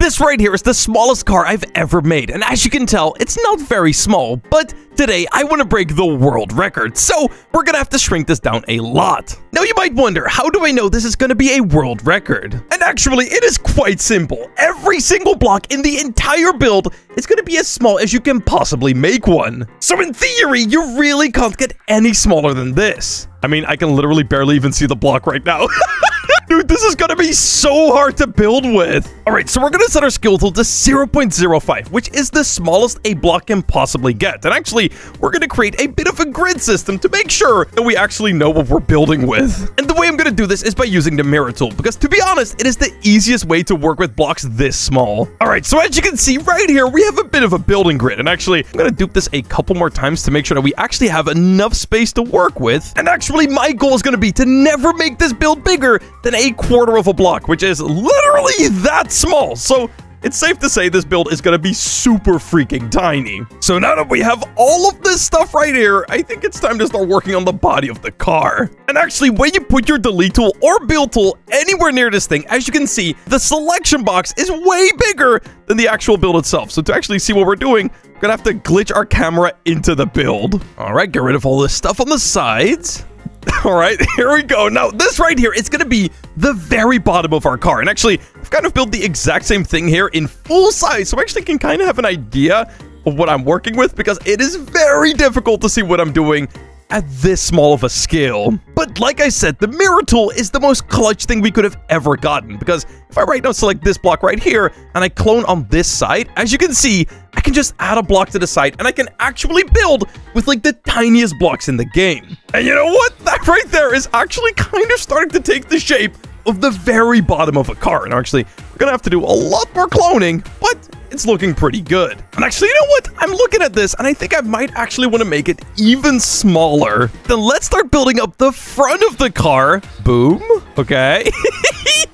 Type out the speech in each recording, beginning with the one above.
This right here is the smallest car I've ever made, and as you can tell, it's not very small, but today I want to break the world record, so we're gonna have to shrink this down a lot. Now you might wonder, how do I know this is gonna be a world record? And actually, it is quite simple. Every single block in the entire build is gonna be as small as you can possibly make one. So in theory, you really can't get any smaller than this. I mean, I can literally barely even see the block right now. Dude, this is gonna be so hard to build with. All right, so we're gonna set our skill tool to 0.05, which is the smallest a block can possibly get. And actually, we're gonna create a bit of a grid system to make sure that we actually know what we're building with. And the way I'm gonna do this is by using the mirror tool, because to be honest, it is the easiest way to work with blocks this small. All right, so as you can see right here, we have a bit of a building grid. And actually, I'm gonna dupe this a couple more times to make sure that we actually have enough space to work with. And actually, my goal is gonna be to never make this build bigger than a quarter of a block, which is literally that small. So it's safe to say this build is going to be super freaking tiny. So now that we have all of this stuff right here, I think it's time to start working on the body of the car. And actually, when you put your delete tool or build tool anywhere near this thing, as you can see, the selection box is way bigger than the actual build itself. So to actually see what we're doing, we're going to have to glitch our camera into the build. All right, get rid of all this stuff on the sides. All right, here we go. Now, this right here is going to be the very bottom of our car. And actually, I've kind of built the exact same thing here in full size, so I actually can kind of have an idea of what I'm working with, because it is very difficult to see what I'm doing at this small of a scale. But like I said, the mirror tool is the most clutch thing we could have ever gotten, because if I right now select this block right here and I clone on this side, as you can see, I can just add a block to the side and I can actually build with like the tiniest blocks in the game. And you know what? That right there is actually kind of starting to take the shape of the very bottom of a car. And actually, we're gonna have to do a lot more cloning, but it's looking pretty good. And actually, you know what? I'm looking at this and I think I might actually want to make it even smaller. Then let's start building up the front of the car. Boom. Okay.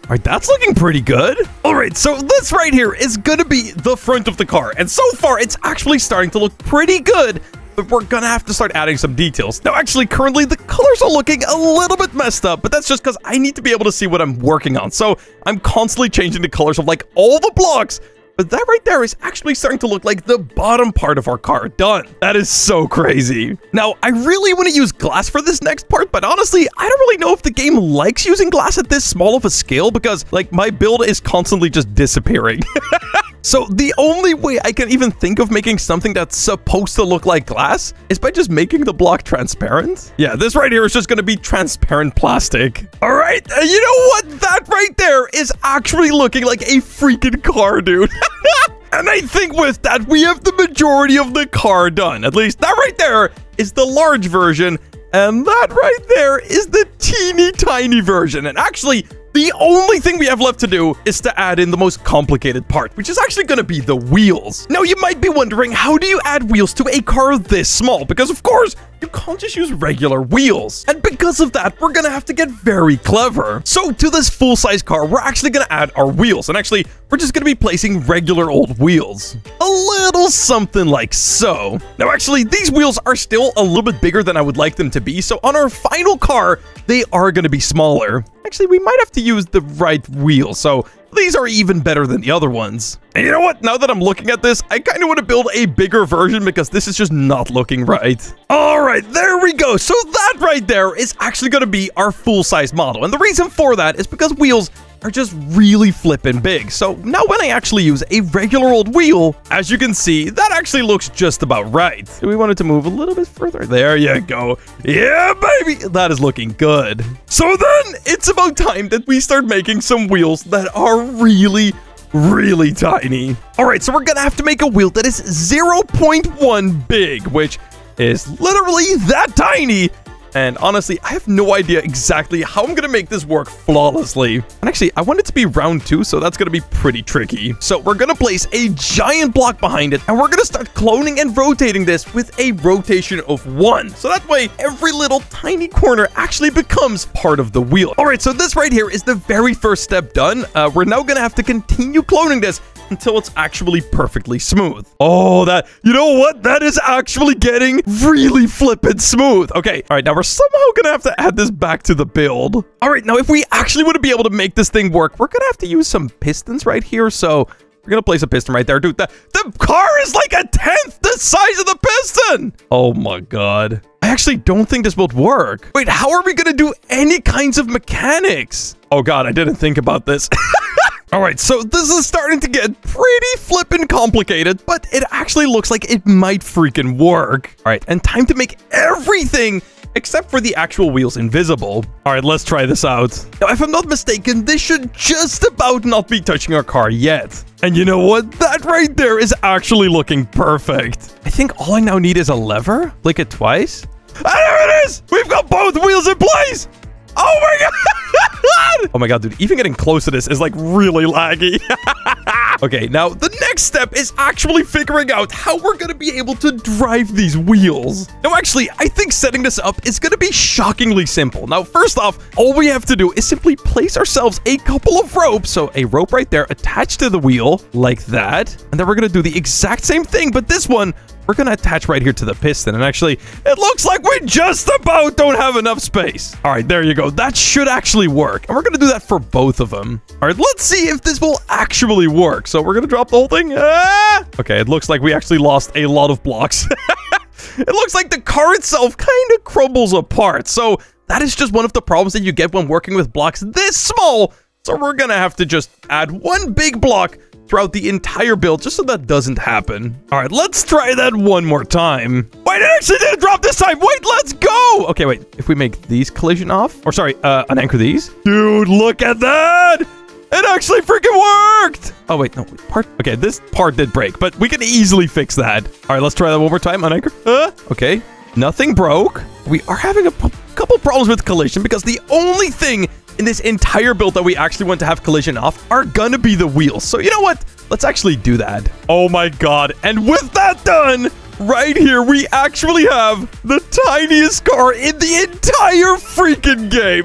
All right, that's looking pretty good. All right, so this right here is gonna be the front of the car. And so far, it's actually starting to look pretty good, but we're gonna have to start adding some details. Now, actually, currently, the colors are looking a little bit messed up, but that's just because I need to be able to see what I'm working on. So I'm constantly changing the colors of like all the blocks. But that right there is actually starting to look like the bottom part of our car done. That is so crazy. Now, I really want to use glass for this next part, but honestly, I don't really know if the game likes using glass at this small of a scale, because like my build is constantly just disappearing. So the only way I can even think of making something that's supposed to look like glass is by just making the block transparent. Yeah, this right here is just going to be transparent plastic. All right, you know what? That right there is actually looking like a freaking car, dude. And I think with that, we have the majority of the car done. At least that right there is the large version, and that right there is the teeny tiny version. And actually, the only thing we have left to do is to add in the most complicated part, which is actually going to be the wheels. Now, you might be wondering, how do you add wheels to a car this small? Because, of course, you can't just use regular wheels. And because of that, we're going to have to get very clever. So, to this full-size car, we're actually going to add our wheels. And actually, we're just going to be placing regular old wheels. A little something like so. Now, actually, these wheels are still a little bit bigger than I would like them to be. So, on our final car, they are going to be smaller. Actually, we might have to use the right wheel, so these are even better than the other ones. And you know what? Now that I'm looking at this, I kind of want to build a bigger version because this is just not looking right. All right, there we go. So that right there is actually going to be our full-size model. And the reason for that is because wheels are just really flippin' big. So now when I actually use a regular old wheel, as you can see, that actually looks just about right. Do we want it to move a little bit further? There you go. Yeah, baby. That is looking good. So then it's about time that we start making some wheels that are really tiny. All right, so we're gonna have to make a wheel that is 0.1 big, which is literally that tiny. And honestly, I have no idea exactly how I'm going to make this work flawlessly. And actually, I want it to be round too, so that's going to be pretty tricky. So we're going to place a giant block behind it, and we're going to start cloning and rotating this with a rotation of 1. So that way, every little tiny corner actually becomes part of the wheel. All right, so this right here is the very first step done. We're now going to have to continue cloning this until it's actually perfectly smooth. Oh, you know what? That is actually getting really flippin' smooth. Okay, all right, now we're somehow gonna have to add this back to the build. All right, now if we actually want to be able to make this thing work, we're gonna have to use some pistons right here. So We're gonna place a piston right there, dude. The car is like a 10th the size of the piston. Oh my god. I actually don't think this will work. Wait, how are we gonna do any kinds of mechanics? Oh god, I didn't think about this. All right, so this is starting to get pretty flippin' complicated, but it actually looks like it might freaking work. All right, and time to make everything except for the actual wheels invisible. All right, let's try this out. Now, if I'm not mistaken, this should just about not be touching our car yet. And you know what? That right there is actually looking perfect. I think all I now need is a lever. Click it twice. And there it is! We've got both wheels in place! Oh my god! Oh my god, dude. Even getting close to this is like really laggy. Okay, now the next step is actually figuring out how we're going to be able to drive these wheels. Now, actually, I think setting this up is going to be shockingly simple. Now, first off, all we have to do is simply place ourselves a couple of ropes. So a rope right there attached to the wheel like that. And then we're going to do the exact same thing, but this one we're going to attach right here to the piston. And actually, it looks like we just about don't have enough space. All right, there you go. That should actually work. And we're going to do that for both of them. All right, let's see if this will actually work. So we're going to drop the whole thing. Okay, it looks like we actually lost a lot of blocks. It looks like the car itself kind of crumbles apart. So that is just one of the problems that you get when working with blocks this small. So we're going to have to just add one big block throughout the entire build just so that doesn't happen. All right, let's try that one more time. Wait, it actually didn't drop this time. Wait, let's go. Okay, wait. If we make these collision off, or sorry, unanchor these. Dude, look at that. It actually freaking worked. Oh, wait, no, part. Okay, this part did break, but we can easily fix that. All right, let's try that one more time. Unanchor. Okay, nothing broke. We are having a couple problems with collision because the only thing in this entire build that we actually want to have collision off are gonna be the wheels. So you know what? Let's actually do that. Oh my god. And with that done, right here, we actually have the tiniest car in the entire freaking game.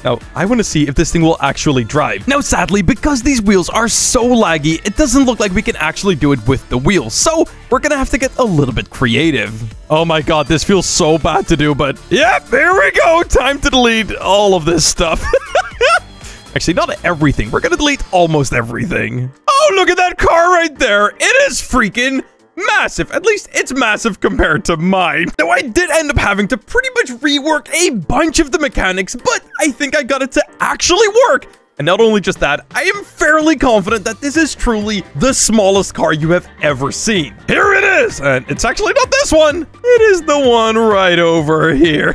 Now, I want to see if this thing will actually drive. Now, sadly, because these wheels are so laggy, it doesn't look like we can actually do it with the wheels. So, we're going to have to get a little bit creative. Oh my god, this feels so bad to do, but yep, here we go. Time to delete all of this stuff. Actually, not everything. We're going to delete almost everything. Oh, look at that car right there. It is freaking massive. At least it's massive compared to mine. Now, I did end up having to pretty much rework a bunch of the mechanics, but I think I got it to actually work. And not only just that, I am fairly confident that this is truly the smallest car you have ever seen. Here it is. And it's actually not this one. It is the one right over here.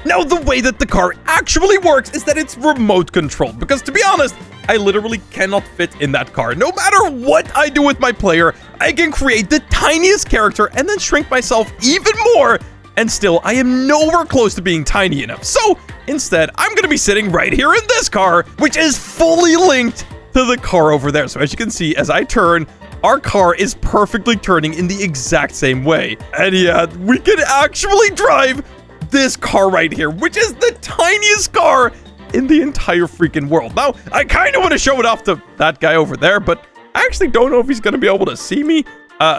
Now, the way that the car actually works is that it's remote controlled. Because to be honest, I literally cannot fit in that car. No matter what I do with my player, I can create the tiniest character and then shrink myself even more. And still, I am nowhere close to being tiny enough. So instead, I'm going to be sitting right here in this car, which is fully linked to the car over there. So as you can see, as I turn, our car is perfectly turning in the exact same way. And yeah, we can actually drive this car right here, which is the tiniest car in the entire freaking world. Now, I kind of want to show it off to that guy over there, but I actually don't know if he's going to be able to see me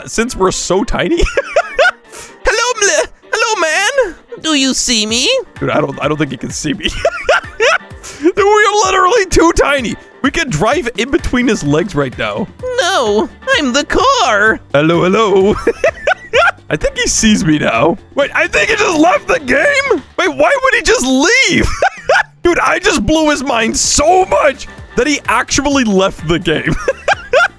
since we're so tiny. Hello, man. Do you see me? Dude, I don't think he can see me. Dude, we are literally too tiny. We can drive in between his legs right now. No, I'm the car. Hello. I think he sees me now. Wait, I think he just left the game? Wait, why would he just leave? Dude, I just blew his mind so much that he actually left the game.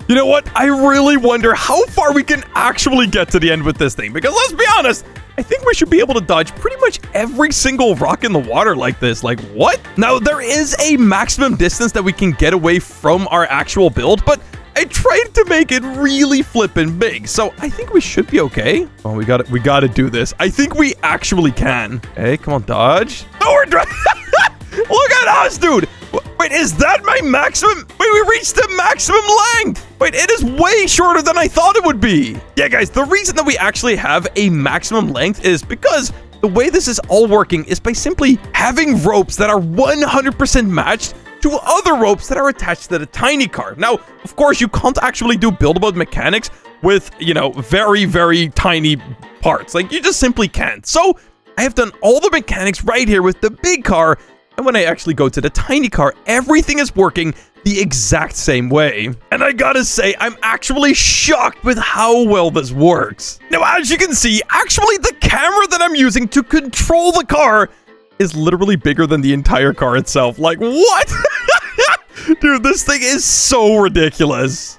You know what? I really wonder how far we can actually get to the end with this thing. Because let's be honest, I think we should be able to dodge pretty much every single rock in the water like this. Like, what? Now, there is a maximum distance that we can get away from our actual build, but I tried to make it really flippin' big, so I think we should be okay. Oh, we gotta do this. I think we actually can. Hey, come on, dodge. Oh, we're driving. Look at us, dude. Wait, is that my maximum? Wait, we reached the maximum length. Wait, it is way shorter than I thought it would be. Yeah, guys, the reason that we actually have a maximum length is because the way this is all working is by simply having ropes that are 100% matched to other ropes that are attached to the tiny car. Now, of course, you can't actually do build-a-boat mechanics with, you know, very, very tiny parts. Like, you just simply can't. So, I have done all the mechanics right here with the big car, And when I actually go to the tiny car, everything is working the exact same way. And I gotta say, I'm actually shocked with how well this works. Now, as you can see, actually the camera that I'm using to control the car is literally bigger than the entire car itself. Like, what? Dude, this thing is so ridiculous.